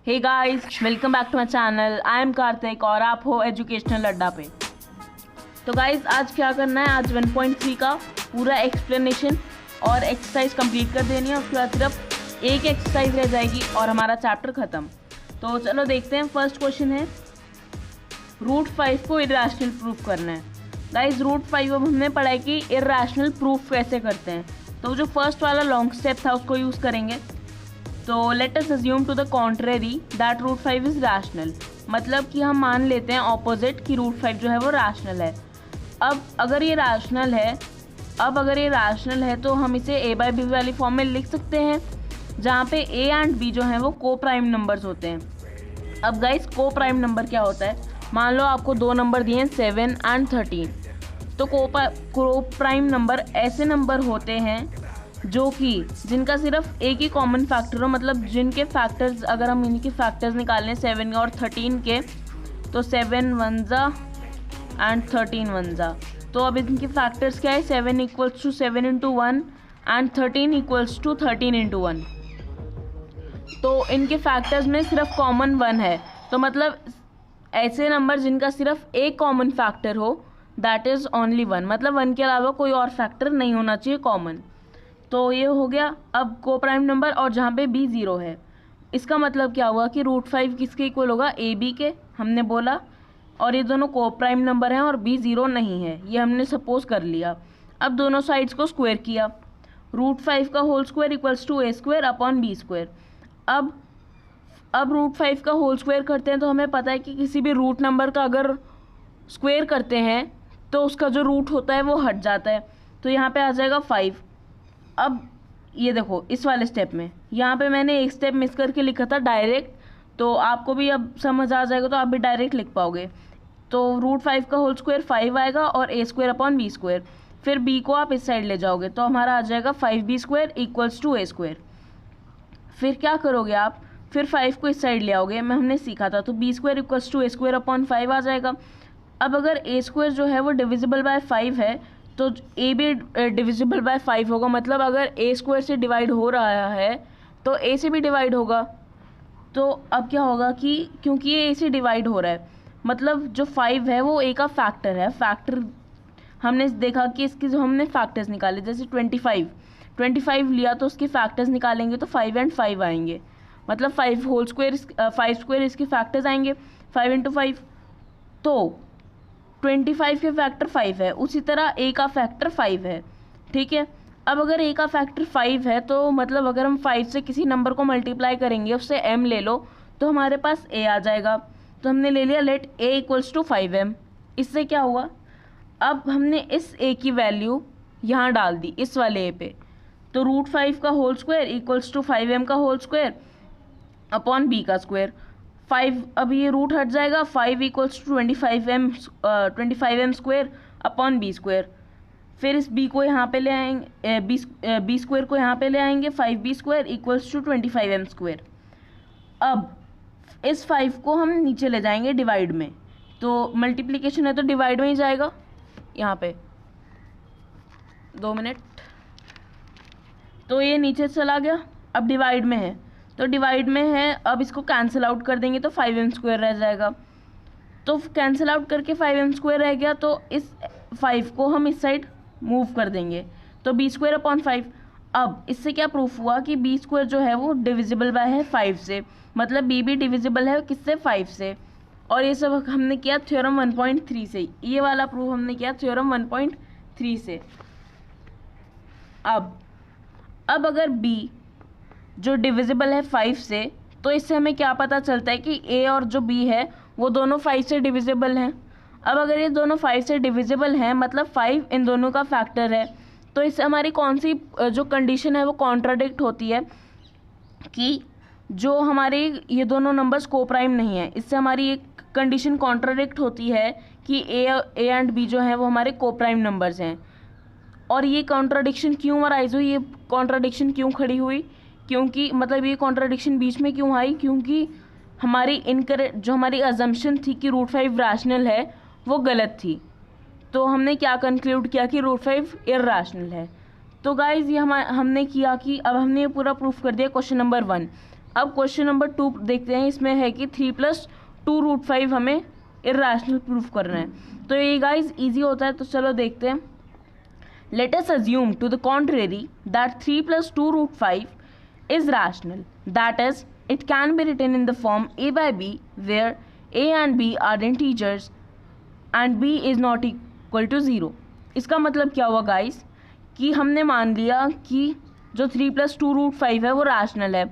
Hey guys, welcome back to my channel. I am Kartik और आप हो एजुकेशनल अड्डा पे। तो गाइस, आज क्या करना है, आज 1.3 का पूरा एक्सप्लेनेशन और एक्सरसाइज कंप्लीट कर देनी है। उसके बाद सिर्फ एक एक्सरसाइज रह जाएगी और हमारा चैप्टर ख़त्म। तो चलो देखते हैं। फर्स्ट क्वेश्चन है, √5 को इरेशनल प्रूफ करना है। गाइस, √5 अब हमने पढ़ा है कि इरेशनल प्रूफ कैसे करते हैं। तो जो फर्स्ट वाला लॉन्ग स्टेप था उसको यूज़ करेंगे। तो let us assume to the contrary that √5 is rational. मतलब कि हम मान लेते हैं ऑपोजिट कि √5 जो है वो रैशनल है। अब अगर ये रैशनल है तो हम इसे a/b वाली फॉर्म में लिख सकते हैं, जहाँ पे a एंड b जो हैं वो को प्राइम नंबर्स होते हैं। अब गाइस, को प्राइम नंबर क्या होता है? मान लो आपको दो नंबर दिए हैं 7 एंड 13। तो को प्राइम नंबर ऐसे नंबर होते हैं जो कि जिनका सिर्फ एक ही कॉमन फैक्टर हो। मतलब जिनके फैक्टर्स, अगर हम इनके फैक्टर्स निकालें 7 और 13 के, तो 7 1 एंड 13 1। तो अब इनके फैक्टर्स क्या है? 7 = 7 × 1 एंड 13 = 13 × 1। तो इनके फैक्टर्स में सिर्फ कॉमन 1 है। तो मतलब ऐसे नंबर जिनका सिर्फ एक कॉमन फैक्टर हो, दैट इज़ ओनली 1। मतलब 1 के अलावा कोई और फैक्टर नहीं होना चाहिए कॉमन। तो ये हो गया अब को प्राइम नंबर, और जहाँ पे b 0 है। इसका मतलब क्या हुआ कि √5 किसके इक्वल होगा? ab के, हमने बोला। और ये दोनों को प्राइम नंबर हैं और b 0 नहीं है, ये हमने सपोज कर लिया। अब दोनों साइड्स को स्क्वायर किया। √5 का होल स्क्वायर = a² / b²। अब √5 का होल स्क्वायर करते हैं तो हमें पता है कि किसी भी रूट नंबर का अगर स्क्वायर करते हैं तो उसका जो रूट होता है वो हट जाता है। तो यहाँ पे आ जाएगा 5। अब ये देखो, इस वाले स्टेप में यहाँ पे मैंने एक स्टेप मिस करके लिखा था डायरेक्ट, तो आपको भी अब समझ आ जाएगा, तो आप भी डायरेक्ट लिख पाओगे। तो √5 का होल स्क्वायर 5 आएगा और a² / b²। फिर b को आप इस साइड ले जाओगे तो हमारा आ जाएगा 5b² = a²। फिर क्या करोगे आप? फिर 5 को इस साइड ले आओगे, मैं हमने सीखा था। तो b² = a² / 5 आ जाएगा। अब अगर a² जो है वो डिविजिबल बाय 5 है तो a भी डिविजिबल बाय 5 होगा। मतलब अगर a² से डिवाइड हो रहा है तो a से भी डिवाइड होगा। तो अब क्या होगा कि क्योंकि ये a से डिवाइड हो रहा है, मतलब जो 5 है वो a का फैक्टर है। फैक्टर हमने देखा कि इसके जो हमने फैक्टर्स निकाले, जैसे 25 लिया तो उसके फैक्टर्स निकालेंगे तो 5 एंड 5 आएंगे। मतलब 5² इसके फैक्टर्स आएंगे, 5 × 5। तो 25 के फैक्टर 5 है, उसी तरह a का फैक्टर 5 है। ठीक है। अब अगर a का फैक्टर 5 है तो मतलब अगर हम 5 से किसी नंबर को मल्टीप्लाई करेंगे, उससे m ले लो, तो हमारे पास a आ जाएगा। तो हमने ले लिया लेट a = 5m। इससे क्या हुआ? अब हमने इस a की वैल्यू यहाँ डाल दी, इस वाले a पे। तो √5 का होल स्क्वायर = 5m का होल स्क्वायर अपॉन b का स्क्वायर। 5, अब ये रूट हट जाएगा, 5 = 25m² अपॉन b²। फिर इस b को यहाँ पे ले आएंगे, b² को यहाँ पे ले आएंगे, 5b² = 25m²। अब इस 5 को हम नीचे ले जाएंगे डिवाइड में, तो मल्टीप्लिकेशन है तो डिवाइड में ही जाएगा। यहाँ पे 2 मिनट, तो ये नीचे चला गया। अब डिवाइड में है तो डिवाइड में है, अब इसको कैंसिल आउट कर देंगे तो 5m² रह जाएगा। तो कैंसिल आउट करके 5m² रह गया, तो इस 5 को हम इस साइड मूव कर देंगे, तो b² / 5। अब इससे क्या प्रूफ हुआ कि b² जो है वो डिविजिबल बाय है 5 से। मतलब b भी डिविजिबल है किससे? 5 से। और ये सब हमने किया थ्योरम 1.3 से। ये वाला प्रूफ हमने किया थ्योरम 1.3 से। अब अगर b जो डिविजिबल है 5 से, तो इससे हमें क्या पता चलता है कि a और जो b है वो दोनों 5 से डिविजिबल हैं। अब अगर ये दोनों 5 से डिविजिबल हैं, मतलब 5 इन दोनों का फैक्टर है, तो इससे हमारी कौन सी जो कंडीशन है वो कॉन्ट्राडिक्ट होती है कि जो हमारे ये दोनों नंबर्स को प्राइम नहीं है। इससे हमारी एक कंडीशन कॉन्ट्राडिक्ट होती है कि a एंड b जो हैं वो हमारे को प्राइम नंबर्स हैं। और ये कॉन्ट्राडिक्शन क्यों अराइज हुई, ये कॉन्ट्राडिक्शन क्यों खड़ी हुई? क्योंकि मतलब ये कॉन्ट्राडिक्शन बीच में क्यों आई? क्योंकि हमारी जो हमारी अजम्पशन थी कि √5 रैशनल है वो गलत थी। तो हमने क्या कंक्लूड किया कि √5 इरैशनल है। तो गाइज, ये हमने किया कि अब हमने ये पूरा प्रूफ कर दिया क्वेश्चन नंबर 1। अब क्वेश्चन नंबर 2 देखते हैं, इसमें है कि 3 + 2√5 हमें इर्रेशनल प्रूफ करना है। तो ये गाइज ईजी होता है, तो चलो देखते हैं। Let us assume to the contrary that 3 + 2√5 is rational, that is it can be written in the form a by b where a and b are integers and b is not equal to 0। इसका मतलब क्या हुआ guys कि हमने मान लिया कि जो 3 + 2√5 है वो रैशनल है।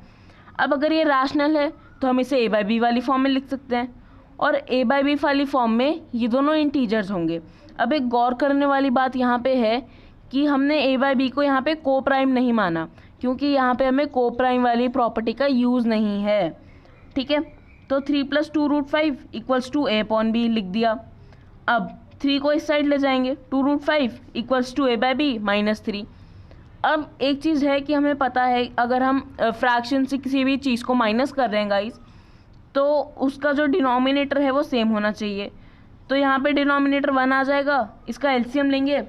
अब अगर ये रैशनल है तो हम इसे a by b वाली फॉर्म में लिख सकते हैं, और a by b वाली फॉर्म में ये दोनों इंटीजर्स होंगे। अब एक गौर करने वाली बात यहाँ पे है कि हमने a by b को यहाँ पे को प्राइम नहीं माना, क्योंकि यहाँ पे हमें को प्राइम वाली प्रॉपर्टी का यूज़ नहीं है। ठीक है, तो 3 + 2√5 = a/b लिख दिया। अब 3 को इस साइड ले जाएंगे, 2√5 = a by b - 3। अब एक चीज़ है कि हमें पता है अगर हम फ्रैक्शन से किसी भी चीज़ को माइनस कर रहे हैं गाइस, तो उसका जो डिनोमिनेटर है वो सेम होना चाहिए। तो यहाँ पे डिनोमिनेटर 1 आ जाएगा, इसका एलसीएम लेंगे,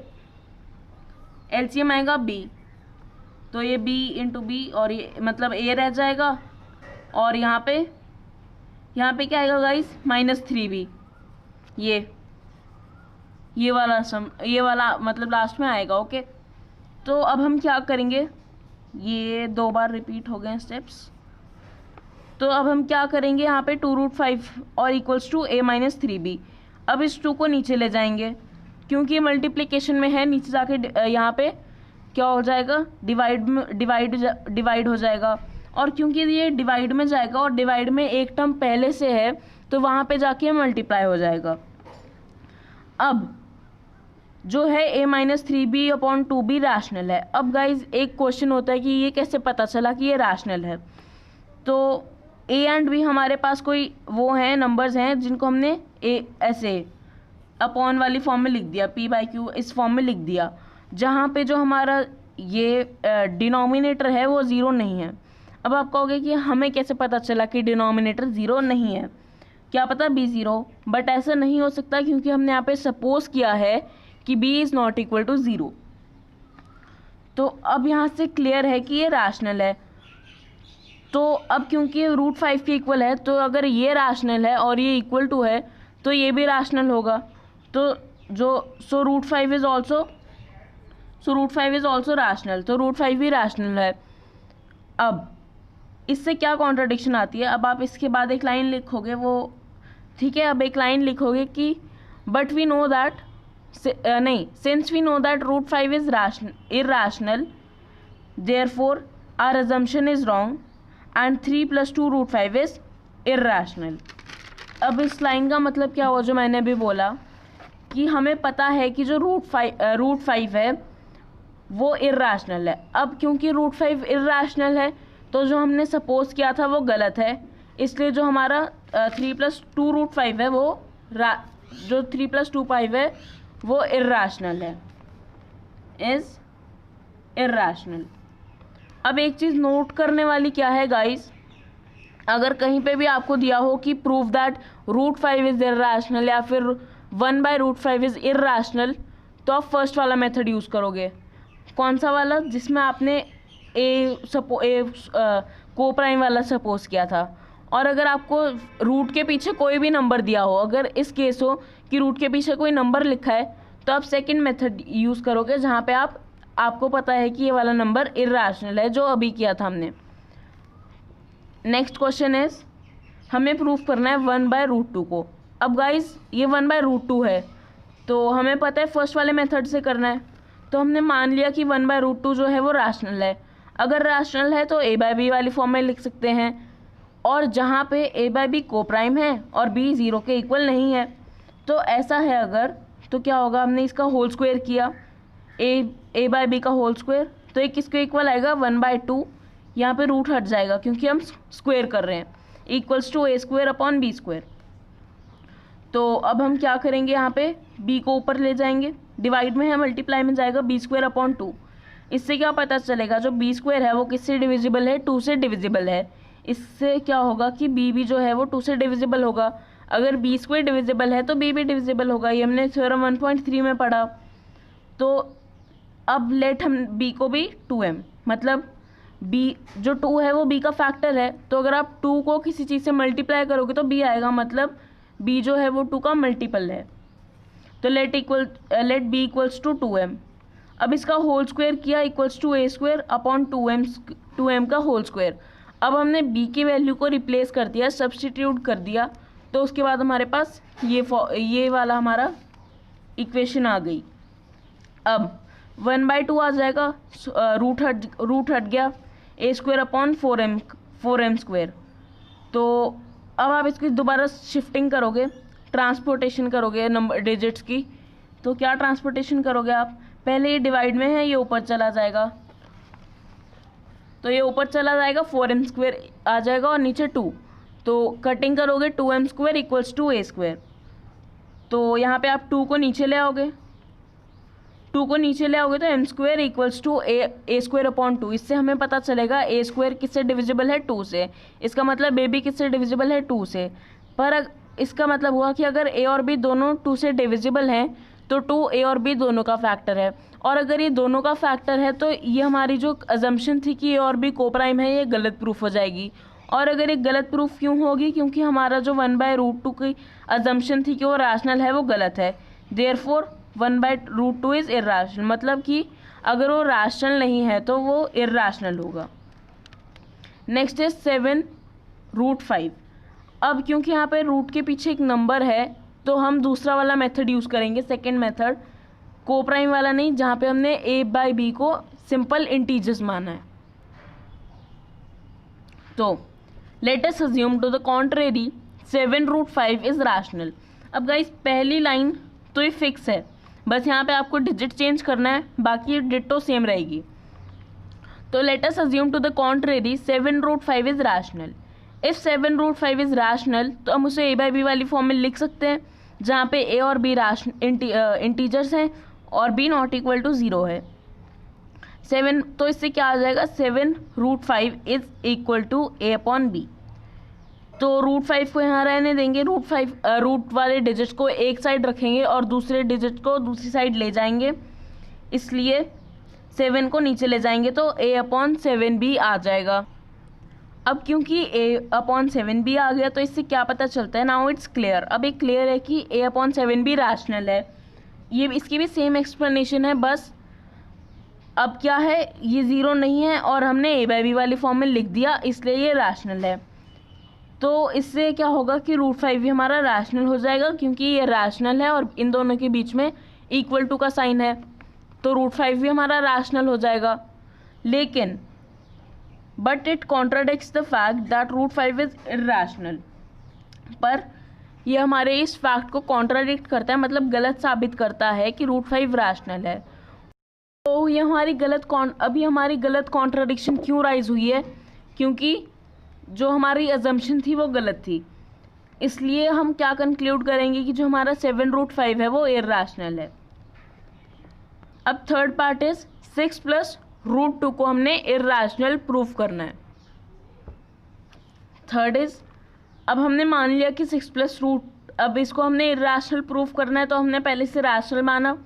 एलसीएम आएगा b, तो ये b × b और ये मतलब a रह जाएगा, और यहाँ पे क्या आएगा गाइस -3b, ये वाला मतलब लास्ट में आएगा। ओके, तो अब हम क्या करेंगे, ये 2 बार रिपीट हो गए स्टेप्स। तो अब हम क्या करेंगे, यहाँ पे 2√5 और = a - 3b। अब इस 2 को नीचे ले जाएंगे, क्योंकि मल्टीप्लिकेशन में है, नीचे जाके यहाँ पे क्या हो जाएगा, डिवाइड हो जाएगा। और क्योंकि ये डिवाइड में जाएगा और डिवाइड में एक टर्म पहले से है, तो वहाँ पे जाके मल्टीप्लाई हो जाएगा। अब जो है a - 3b/2b रैशनल है। अब गाइज एक क्वेश्चन होता है कि ये कैसे पता चला कि ये रैशनल है। तो a एंड b हमारे पास कोई वो हैं नंबर्स हैं जिनको हमने ऐसे अपॉन वाली फॉर्म में लिख दिया, p/q इस फॉर्म में लिख दिया, जहाँ पे जो हमारा ये डिनोमिनेटर है वो 0 नहीं है। अब आप कहोगे कि हमें कैसे पता चला कि डिनोमिनेटर 0 नहीं है, क्या पता b 0, बट ऐसा नहीं हो सकता क्योंकि हमने यहाँ पे सपोज किया है कि b is not equal to 0। तो अब यहाँ से क्लियर है कि ये रैशनल है। तो अब क्योंकि √5 के इक्वल है, तो अगर ये रैशनल है और ये इक्वल टू है तो ये भी रैशनल होगा। तो √5 इज़ ऑल्सो रैशनल, तो √5 भी रैशनल है। अब इससे क्या कॉन्ट्राडिक्शन आती है, अब आप इसके बाद एक लाइन लिखोगे, वो ठीक है, अब एक लाइन लिखोगे कि but we know that since we know that √5 is irrational, therefore our assumption is wrong and 3 + 2√5 is irrational। अब इस लाइन का मतलब क्या हुआ, जो मैंने अभी बोला कि हमें पता है कि जो √5 है वो इर्रेशनल है। अब क्योंकि √5 इर्रेशनल है, तो जो हमने सपोज किया था वो गलत है, इसलिए जो हमारा 3 + 2√5 है जो 3 + 2√5 है वो इर्रेशनल है, इज़ इर्रेशनल। अब एक चीज़ नोट करने वाली क्या है गाइस, अगर कहीं पे भी आपको दिया हो कि प्रूव दैट √5 इज़ इर्रेशनल या फिर 1/√5 इज़ इर्रेशनल, तो आप फर्स्ट वाला मेथड यूज़ करोगे। कौन सा वाला, जिसमें आपने को प्राइम वाला सपोज किया था। और अगर आपको रूट के पीछे कोई भी नंबर दिया हो, अगर इस केस हो कि रूट के पीछे कोई नंबर लिखा है, तो आप सेकंड मेथड यूज़ करोगे जहाँ पे आपको पता है कि ये वाला नंबर इर्रेशनल है, जो अभी किया था हमने। नेक्स्ट क्वेश्चन इज, हमें प्रूफ करना है 1/√2 को। अब गाइस ये 1/√2 है, तो हमें पता है फर्स्ट वाले मेथड से करना है, तो हमने मान लिया कि 1/√2 जो है वो रैशनल है। अगर रैशनल है तो a/b वाली फॉर्म में लिख सकते हैं, और जहाँ पे a/b को प्राइम है और b 0 के इक्वल नहीं है, तो ऐसा है अगर, तो क्या होगा, हमने इसका होल स्क्वायर किया, a/b का होल स्क्वायर, तो एक किसके इक्वल आएगा 1/2, यहाँ पे रूट हट जाएगा क्योंकि हम स्क्वायर कर रहे हैं, = a²/b²। तो अब हम क्या करेंगे, यहाँ पे b को ऊपर ले जाएंगे, डिवाइड में है मल्टीप्लाई में जाएगा, b²/2। इससे क्या पता चलेगा, जो b² है वो किससे डिविजिबल है, 2 से डिविजिबल है। इससे क्या होगा कि b भी जो है वो 2 से डिविजिबल होगा। अगर b² डिविजिबल है तो b भी डिविजिबल होगा, ये हमने थ्योरम 1.3 में पढ़ा। तो अब लेट हम b को भी 2m, मतलब बी जो 2 है वो बी का फैक्टर है, तो अगर आप 2 को किसी चीज़ से मल्टीप्लाई करोगे तो बी आएगा, मतलब बी जो है वो 2 का मल्टीपल है। तो late B equals to 2m। अब इसका होल स्क्वायर किया equals to A square upon 2m का होल स्क्वायर। अब हमने b की वैल्यू को रिप्लेस कर दिया, सब्स्टिट्यूट कर दिया, तो उसके बाद हमारे पास ये वाला हमारा इक्वेशन आ गई। अब 1/2 आ जाएगा, रूट हट गया, ए स्क्वायर अपॉन 4m स्क्वायर। तो अब आप इसकी दोबारा शिफ्टिंग करोगे, ट्रांसपोर्टेशन करोगे नंबर डिजिट्स की, तो क्या ट्रांसपोर्टेशन करोगे आप, पहले ये डिवाइड में है, ये ऊपर चला जाएगा, तो ये ऊपर चला जाएगा, 4m स्क्वायर आ जाएगा और नीचे 2, तो कटिंग करोगे 2m square equals to A square. तो यहाँ पे आप 2 को नीचे ले आओगे, 2 को नीचे ले आओगे तो m square equals to A square upon 2। इससे हमें पता चलेगा ए स्क्वायर किससे डिविजिबल है, 2 से। इसका मतलब ए भी किससे डिविजिबल है, 2 से। पर इसका मतलब हुआ कि अगर ए और बी दोनों 2 से डिविजिबल हैं तो 2 ए और बी दोनों का फैक्टर है, और अगर ये दोनों का फैक्टर है तो ये हमारी जो अजम्पशन थी कि ए और बी कोप्राइम है, ये गलत प्रूफ हो जाएगी। और अगर ये गलत प्रूफ क्यों होगी, क्योंकि हमारा जो 1/√2 की अजम्पशन थी कि वो रैशनल है, वो गलत है। देयरफॉर 1/√2 इज़ इर्रेशनल, मतलब कि अगर वो रैशनल नहीं है तो वो इर्रेशनल होगा। Next is 7√5। अब क्योंकि यहाँ पे रूट के पीछे एक नंबर है तो हम दूसरा वाला मेथड यूज़ करेंगे, सेकेंड मेथड, कोप्राइम वाला नहीं, जहाँ पे हमने a/b को सिंपल इंटीजर्स माना है। तो let us assume to the contrary 7√5 is rational. अब गाइस पहली लाइन तो ये फिक्स है, बस यहाँ पे आपको डिजिट चेंज करना है, बाकी डिटो सेम रहेगी। तो let us assume to the contrary 7√5 is rational. If 7√5 is rational तो हम उसे a/b वाली फॉर्म में लिख सकते हैं, जहाँ पे a और b इंटीजर्स हैं और b नॉट इक्वल टू 0 है। 7, तो इससे क्या आ जाएगा, 7√5 इज इक्वल टू a/b। तो √5 को यहाँ रहने देंगे, रूट वाले डिजिट को एक साइड रखेंगे और दूसरे डिजिट को दूसरी साइड ले जाएंगे, इसलिए 7 को नीचे ले जाएंगे तो a/7b आ जाएगा। अब क्योंकि a/7b आ गया तो इससे क्या पता चलता है, नाउ इट्स क्लियर। अब एक क्लियर है कि a/7b रैशनल है। ये इसकी भी सेम एक्सप्लेनेशन है, बस अब क्या है, ये 0 नहीं है और हमने a/b वाली फॉर्म में लिख दिया, इसलिए ये रैशनल है। तो इससे क्या होगा कि √5 भी हमारा रैशनल हो जाएगा, क्योंकि ये रैशनल है और इन दोनों के बीच में इक्वल टू का साइन है, तो √5 भी हमारा रैशनल हो जाएगा। लेकिन but it contradicts the fact that √5 is irrational. पर ये हमारे इस फैक्ट को कॉन्ट्राडिक्ट करता है, मतलब गलत साबित करता है कि √5 रैशनल है। तो ये हमारी गलत कॉन्ट्राडिक्शन क्यों राइज हुई है, क्योंकि जो हमारी अजम्पशन थी वो गलत थी। इसलिए हम क्या कंक्लूड करेंगे कि जो हमारा 7√5 है वो इर्रेशनल है। अब थर्ड पार्ट इज 6 + √2 को हमने इर्रेशनल प्रूफ करना है। थर्ड इज, अब हमने मान लिया कि 6 + अब इसको हमने इर्रेशनल प्रूफ करना है, तो हमने पहले से रैशनल माना,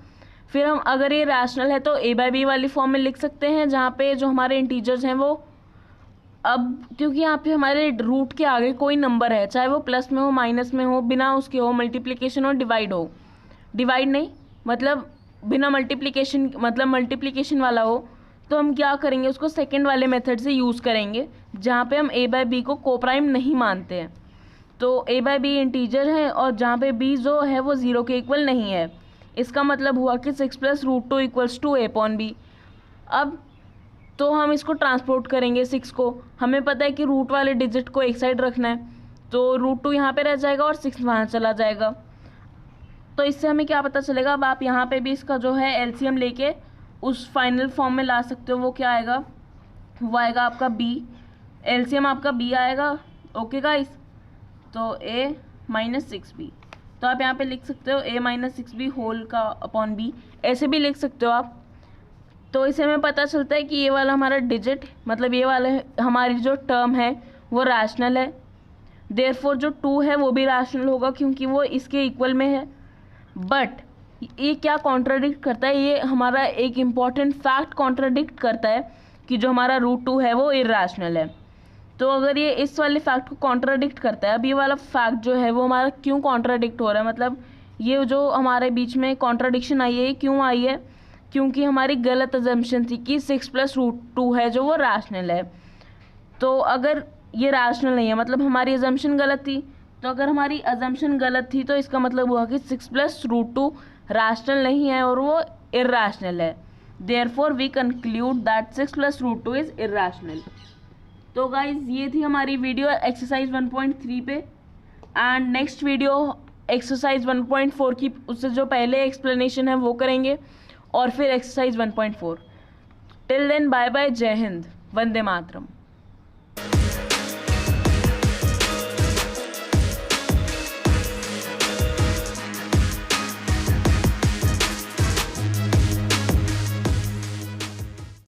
फिर हम अगर ये रैशनल है तो a/b वाली फॉर्म में लिख सकते हैं, जहाँ पे जो हमारे इंटीजर्स हैं वो, अब क्योंकि यहाँ पे हमारे रूट के आगे कोई नंबर है, चाहे वो प्लस में हो, माइनस में हो, बिना उसके हो, मल्टीप्लिकेशन हो, डिवाइड नहीं, मतलब बिना मल्टीप्लिकेशन, मतलब मल्टीप्लिकेशन वाला हो, तो हम क्या करेंगे, उसको सेकंड वाले मेथड से यूज़ करेंगे, जहाँ पे हम a/b को कोप्राइम नहीं मानते हैं। तो a/b इंटीजर है और जहाँ पे b जो है वो 0 के इक्वल नहीं है, इसका मतलब हुआ कि 6 + √2 इक्वल्स टू a/b। अब तो हम इसको ट्रांसपोर्ट करेंगे 6 को, हमें पता है कि रूट वाले डिजिट को एक साइड रखना है, तो √2 यहाँ पे रह जाएगा और 6 वहाँ चला जाएगा। तो इससे हमें क्या पता चलेगा, अब आप यहाँ पे भी इसका जो है एलसीएम लेके उस फाइनल फॉर्म में ला सकते हो। वो क्या आएगा, वो आएगा आपका b, एलसीएम आपका b आएगा। ओके गाइस, तो a-6b, तो आप यहाँ पे लिख सकते हो a-6b होल का अपॉन b, ऐसे भी लिख सकते हो आप। तो इससे हमें पता चलता है कि ये वाला हमारा डिजिट, मतलब ये वाला हमारी जो टर्म है वो रैशनल है। देयरफॉर जो 2 है वो भी रैशनल होगा, क्योंकि वो इसके इक्वल में है। बट ये क्या कॉन्ट्राडिक्ट करता है, ये हमारा एक इम्पॉर्टेंट फैक्ट कॉन्ट्राडिक्ट करता है कि जो हमारा √2 है वो इर्राशनल है। तो अगर ये इस वाले फैक्ट को कॉन्ट्राडिक्ट करता है, अब ये वाला फैक्ट जो है वो हमारा क्यों कॉन्ट्राडिक्ट हो रहा है, मतलब ये जो हमारे बीच में कॉन्ट्राडिक्शन आई है क्यों आई है, क्योंकि हमारी गलत अजम्पशन थी कि 6 + √2 है जो वो रैशनल है। तो अगर ये रैशनल नहीं है मतलब हमारी अजम्पशन गलत थी, तो अगर हमारी अजम्पशन गलत थी तो इसका मतलब हुआ कि 6 + √2 रैशनल नहीं है और वो इर्राशनल है। Therefore we conclude that 6 + √2 is irrational. तो गाइज ये थी हमारी वीडियो एक्सरसाइज 1.3 पे, एंड नेक्स्ट वीडियो एक्सरसाइज 1.4 की उससे जो पहले एक्सप्लेनेशन है वो करेंगे और फिर exercise 1.4। Till then bye bye, Jai Hind, Vande Mataram.